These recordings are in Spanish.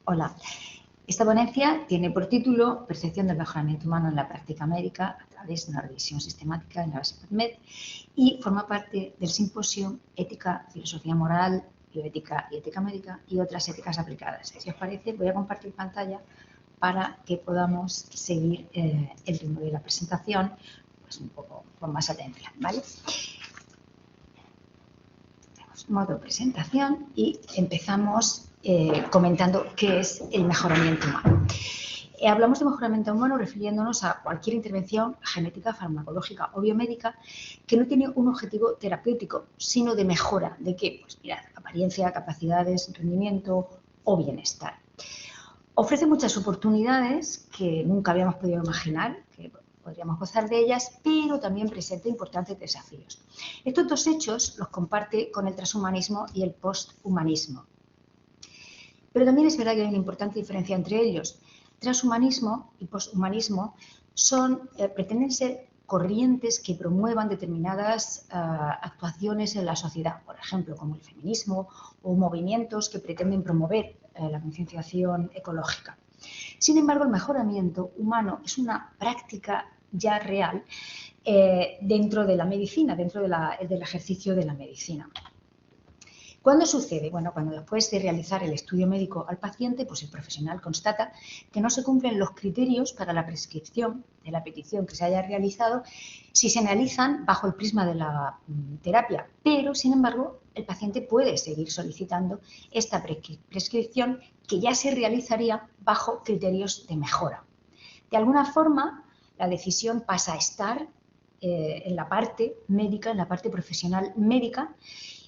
Hola. Esta ponencia tiene por título Percepción del mejoramiento humano en la práctica médica a través de una revisión sistemática en la base PubMed y forma parte del simposio Ética, Filosofía Moral, Bioética y Ética Médica y otras éticas aplicadas. Si os parece, voy a compartir pantalla para que podamos seguir el ritmo de la presentación pues un poco con más atención, ¿vale? Tenemos modo presentación y empezamos comentando qué es el mejoramiento humano. Hablamos de mejoramiento humano refiriéndonos a cualquier intervención genética, farmacológica o biomédica que no tiene un objetivo terapéutico, sino de mejora. ¿De qué? Pues mirad, apariencia, capacidades, rendimiento o bienestar. Ofrece muchas oportunidades que nunca habíamos podido imaginar, que podríamos gozar de ellas, pero también presenta importantes desafíos. Estos dos hechos los comparte con el transhumanismo y el posthumanismo. Pero también es verdad que hay una importante diferencia entre ellos. Transhumanismo y posthumanismo pretenden ser corrientes que promuevan determinadas actuaciones en la sociedad, por ejemplo, como el feminismo o movimientos que pretenden promover la concienciación ecológica. Sin embargo, el mejoramiento humano es una práctica ya real dentro de la medicina, dentro del ejercicio de la medicina. ¿Cuándo sucede? Bueno, cuando después de realizar el estudio médico al paciente, pues el profesional constata que no se cumplen los criterios para la prescripción de la petición que se haya realizado si se analizan bajo el prisma de la terapia, pero sin embargo el paciente puede seguir solicitando esta prescripción que ya se realizaría bajo criterios de mejora. De alguna forma, la decisión pasa a estar en la parte médica, en la parte profesional médica,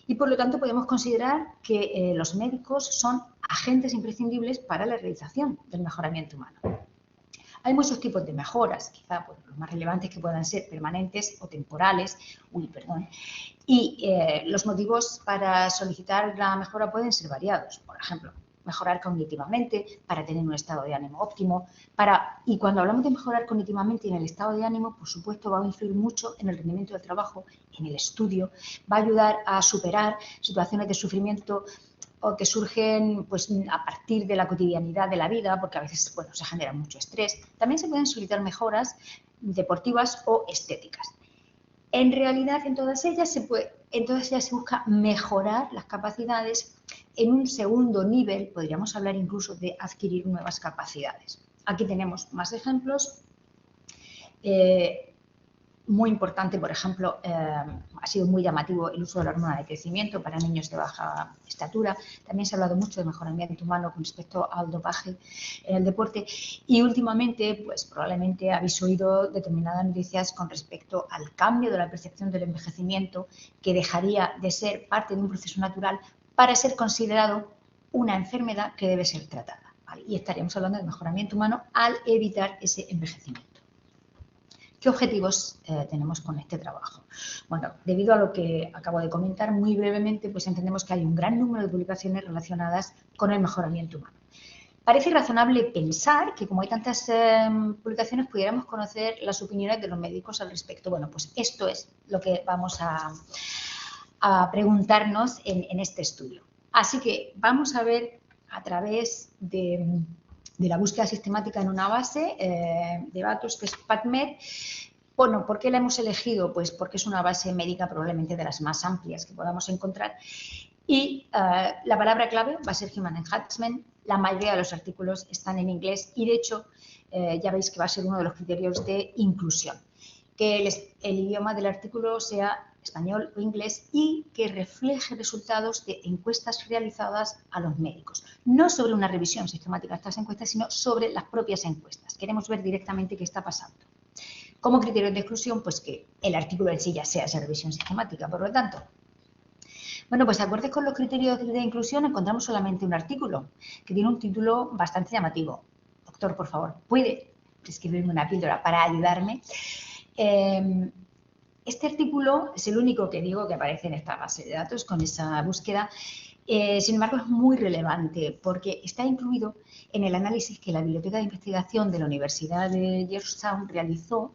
y por lo tanto podemos considerar que los médicos son agentes imprescindibles para la realización del mejoramiento humano. Hay muchos tipos de mejoras, quizá pues, los más relevantes que puedan ser permanentes o temporales, y los motivos para solicitar la mejora pueden ser variados. Por ejemplo, mejorar cognitivamente, para tener un estado de ánimo óptimo. Y cuando hablamos de mejorar cognitivamente y en el estado de ánimo, por supuesto, va a influir mucho en el rendimiento del trabajo, en el estudio, va a ayudar a superar situaciones de sufrimiento o que surgen pues, a partir de la cotidianidad de la vida, porque a veces bueno, se genera mucho estrés. También se pueden solicitar mejoras deportivas o estéticas. En realidad, en todas ellas se busca mejorar las capacidades en un segundo nivel, podríamos hablar incluso de adquirir nuevas capacidades. Aquí tenemos más ejemplos. Muy importante, por ejemplo, ha sido muy llamativo el uso de la hormona de crecimiento para niños de baja estatura. También se ha hablado mucho de mejoramiento humano con respecto al dopaje en el deporte. Y últimamente, pues probablemente habéis oído determinadas noticias con respecto al cambio de la percepción del envejecimiento, que dejaría de ser parte de un proceso natural para ser considerado una enfermedad que debe ser tratada, ¿vale? Y estaríamos hablando de mejoramiento humano al evitar ese envejecimiento. ¿Qué objetivos tenemos con este trabajo? Bueno, debido a lo que acabo de comentar muy brevemente, pues entendemos que hay un gran número de publicaciones relacionadas con el mejoramiento humano. Parece razonable pensar que como hay tantas publicaciones pudiéramos conocer las opiniones de los médicos al respecto. Bueno, pues esto es lo que vamos a preguntarnos en este estudio. Así que vamos a ver a través de la búsqueda sistemática en una base de datos que es PubMed. Bueno, ¿por qué la hemos elegido? Pues porque es una base médica probablemente de las más amplias que podamos encontrar. Y la palabra clave va a ser Human Enhancement. La mayoría de los artículos están en inglés y, de hecho, ya veis que va a ser uno de los criterios de inclusión. Que el idioma del artículo sea español o inglés y que refleje resultados de encuestas realizadas a los médicos. No sobre una revisión sistemática de estas encuestas, sino sobre las propias encuestas. Queremos ver directamente qué está pasando. Como criterio de exclusión, pues que el artículo en sí ya sea esa revisión sistemática. Por lo tanto, bueno, pues acordes con los criterios de inclusión encontramos solamente un artículo que tiene un título bastante llamativo. Doctor, por favor, ¿puede prescribirme una píldora para ayudarme? Este artículo es el único que digo que aparece en esta base de datos con esa búsqueda. Sin embargo, es muy relevante porque está incluido en el análisis que la Biblioteca de Investigación de la Universidad de Georgetown realizó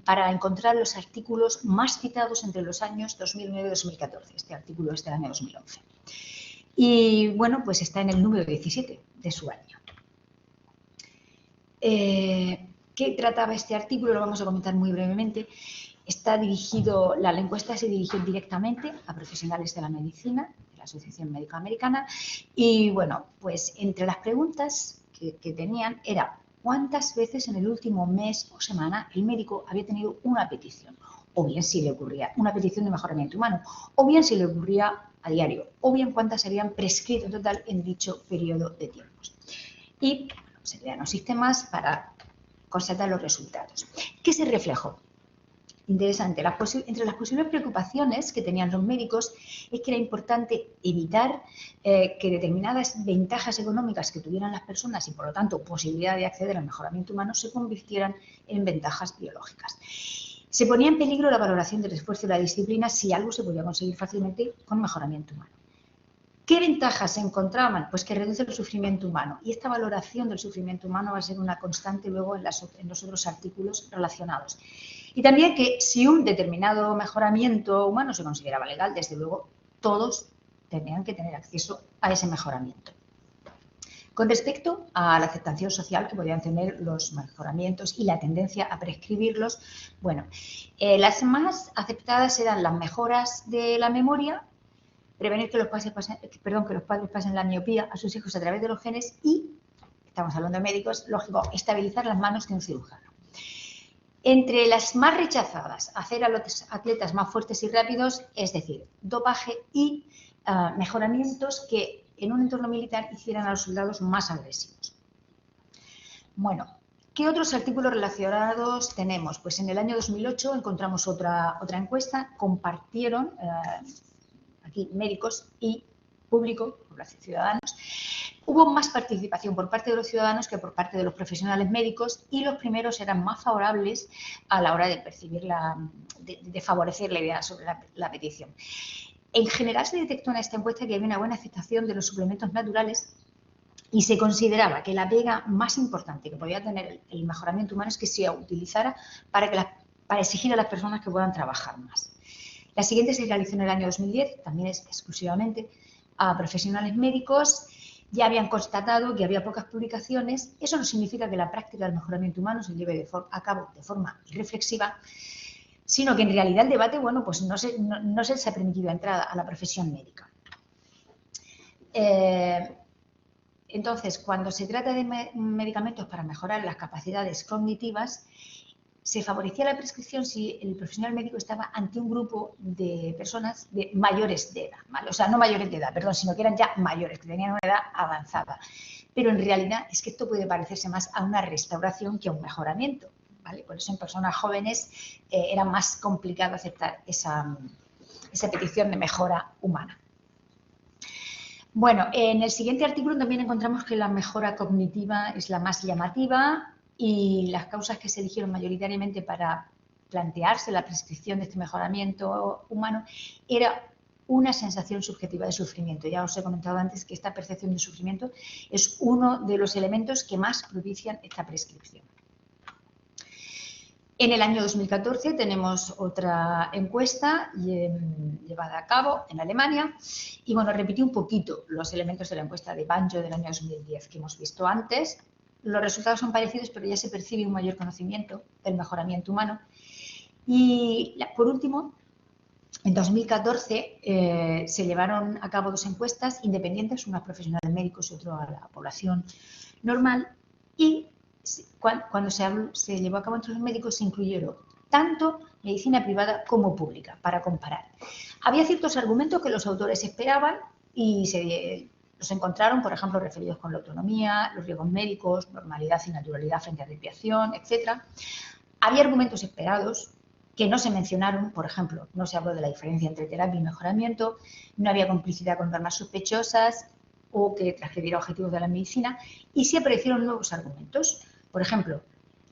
para encontrar los artículos más citados entre los años 2009 y 2014. Este artículo es del año 2011. y bueno, pues está en el número 17 de su año. ¿Qué trataba este artículo? Lo vamos a comentar muy brevemente. La encuesta se dirigió directamente a profesionales de la medicina, de la Asociación Médica Americana, y bueno, pues entre las preguntas que tenían era cuántas veces en el último mes o semana el médico había tenido una petición, o bien si le ocurría una petición de mejoramiento humano, o bien si le ocurría a diario, o bien cuántas se habían prescrito en total en dicho periodo de tiempos. Y se crearon sistemas para constatar los resultados. ¿Qué se reflejó? Interesante. Entre las posibles preocupaciones que tenían los médicos es que era importante evitar que determinadas ventajas económicas que tuvieran las personas y, por lo tanto, posibilidad de acceder al mejoramiento humano se convirtieran en ventajas biológicas. Se ponía en peligro la valoración del esfuerzo y la disciplina si algo se podía conseguir fácilmente con mejoramiento humano. ¿Qué ventajas se encontraban? Pues que reduce el sufrimiento humano. Y esta valoración del sufrimiento humano va a ser una constante luego en los otros artículos relacionados. Y también que si un determinado mejoramiento humano se consideraba legal, desde luego todos tenían que tener acceso a ese mejoramiento. Con respecto a la aceptación social que podían tener los mejoramientos y la tendencia a prescribirlos, bueno, las más aceptadas eran las mejoras de la memoria, prevenir que los padres pasen la miopía a sus hijos a través de los genes y, estamos hablando de médicos, lógico, estabilizar las manos de un cirujano. Entre las más rechazadas, hacer a los atletas más fuertes y rápidos, es decir, dopaje y mejoramientos que en un entorno militar hicieran a los soldados más agresivos. Bueno, ¿qué otros artículos relacionados tenemos? Pues en el año 2008 encontramos otra encuesta, compartieron aquí médicos y público, población, ciudadanos. Hubo más participación por parte de los ciudadanos que por parte de los profesionales médicos y los primeros eran más favorables a la hora de percibir de favorecer la idea sobre la petición. En general se detectó en esta encuesta que había una buena aceptación de los suplementos naturales y se consideraba que la pega más importante que podía tener el mejoramiento humano es que se utilizara para exigir a las personas que puedan trabajar más. La siguiente se realizó en el año 2010, también es exclusivamente a profesionales médicos. Ya habían constatado que había pocas publicaciones. Eso no significa que la práctica del mejoramiento humano se lleve a cabo de forma irreflexiva, sino que en realidad el debate, bueno, pues no se les ha permitido entrada a la profesión médica. Entonces, cuando se trata de medicamentos para mejorar las capacidades cognitivas, se favorecía la prescripción si el profesional médico estaba ante un grupo de personas mayores de edad, ¿vale? O sea, no mayores de edad, perdón, sino que eran ya mayores, que tenían una edad avanzada. Pero en realidad es que esto puede parecerse más a una restauración que a un mejoramiento, ¿vale? Por eso en personas jóvenes era más complicado aceptar esa petición de mejora humana. Bueno, en el siguiente artículo también encontramos que la mejora cognitiva es la más llamativa y las causas que se eligieron mayoritariamente para plantearse la prescripción de este mejoramiento humano era una sensación subjetiva de sufrimiento. Ya os he comentado antes que esta percepción de sufrimiento es uno de los elementos que más propician esta prescripción. En el año 2014 tenemos otra encuesta llevada a cabo en Alemania y, bueno, repitió un poquito los elementos de la encuesta de Banjo del año 2010 que hemos visto antes. Los resultados son parecidos, pero ya se percibe un mayor conocimiento del mejoramiento humano. Y, por último, en 2014 se llevaron a cabo dos encuestas independientes, una a profesionales médicos y otra a la población normal, y cuando se llevó a cabo entre los médicos se incluyeron tanto medicina privada como pública para comparar. Había ciertos argumentos que los autores esperaban y los encontraron, por ejemplo, referidos con la autonomía, los riesgos médicos, normalidad y naturalidad frente a desviación, etc. Había argumentos esperados que no se mencionaron, por ejemplo, no se habló de la diferencia entre terapia y mejoramiento, no había complicidad con normas sospechosas o que transgrediera objetivos de la medicina, y sí aparecieron nuevos argumentos. Por ejemplo,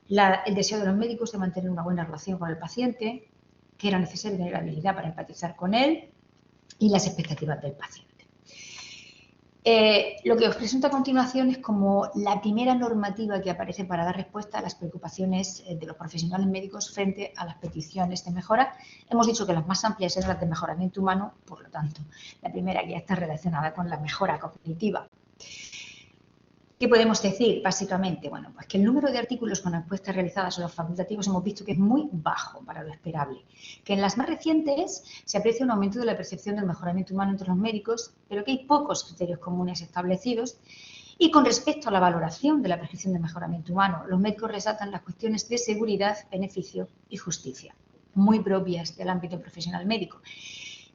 el deseo de los médicos de mantener una buena relación con el paciente, que era necesario tener habilidad para empatizar con él, y las expectativas del paciente. Lo que os presento a continuación es como la primera normativa que aparece para dar respuesta a las preocupaciones de los profesionales médicos frente a las peticiones de mejora. Hemos dicho que las más amplias eran las de mejoramiento humano, por lo tanto, la primera que ya está relacionada con la mejora cognitiva. ¿Qué podemos decir, básicamente? Bueno, pues que el número de artículos con encuestas realizadas o los facultativos hemos visto que es muy bajo para lo esperable. Que en las más recientes se aprecia un aumento de la percepción del mejoramiento humano entre los médicos, pero que hay pocos criterios comunes establecidos. Y con respecto a la valoración de la prescripción de mejoramiento humano, los médicos resaltan las cuestiones de seguridad, beneficio y justicia, muy propias del ámbito profesional médico.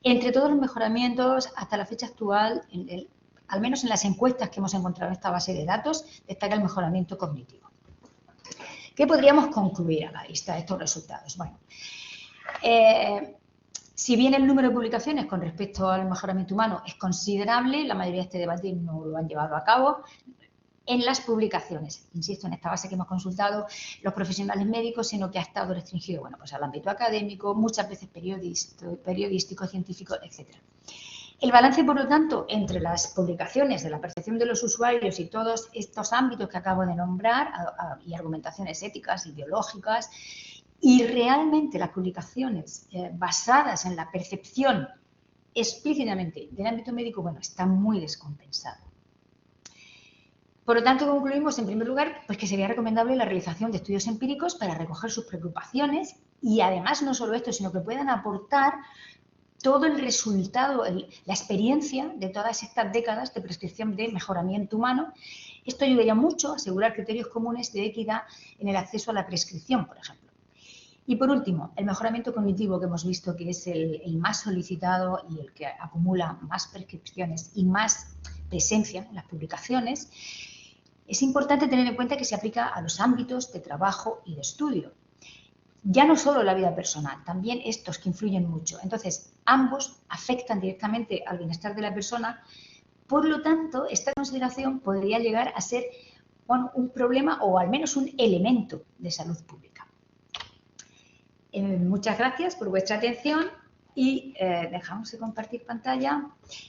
Entre todos los mejoramientos, hasta la fecha actual, al menos en las encuestas que hemos encontrado en esta base de datos, destaca el mejoramiento cognitivo. ¿Qué podríamos concluir a la vista de estos resultados? Bueno, si bien el número de publicaciones con respecto al mejoramiento humano es considerable, la mayoría de este debate no lo han llevado a cabo. En las publicaciones, insisto, en esta base que hemos consultado los profesionales médicos, sino que ha estado restringido, bueno, pues al ámbito académico, muchas veces periodístico, científico, etc. El balance, por lo tanto, entre las publicaciones de la percepción de los usuarios y todos estos ámbitos que acabo de nombrar, y argumentaciones éticas, ideológicas, y realmente las publicaciones basadas en la percepción explícitamente del ámbito médico, bueno, está muy descompensado. Por lo tanto, concluimos, en primer lugar, pues que sería recomendable la realización de estudios empíricos para recoger sus preocupaciones y, además, no solo esto, sino que puedan aportar todo el resultado, la experiencia de todas estas décadas de prescripción de mejoramiento humano. Esto ayudaría mucho a asegurar criterios comunes de equidad en el acceso a la prescripción, por ejemplo. Y por último, el mejoramiento cognitivo, que hemos visto que es el más solicitado y el que acumula más prescripciones y más presencia en las publicaciones. Es importante tener en cuenta que se aplica a los ámbitos de trabajo y de estudio. Ya no solo la vida personal, también estos que influyen mucho. Entonces, ambos afectan directamente al bienestar de la persona. Por lo tanto, esta consideración podría llegar a ser, bueno, un problema o al menos un elemento de salud pública. Muchas gracias por vuestra atención y dejamos de compartir pantalla.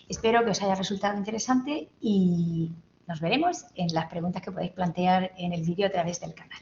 Espero que os haya resultado interesante y nos veremos en las preguntas que podéis plantear en el vídeo a través del canal.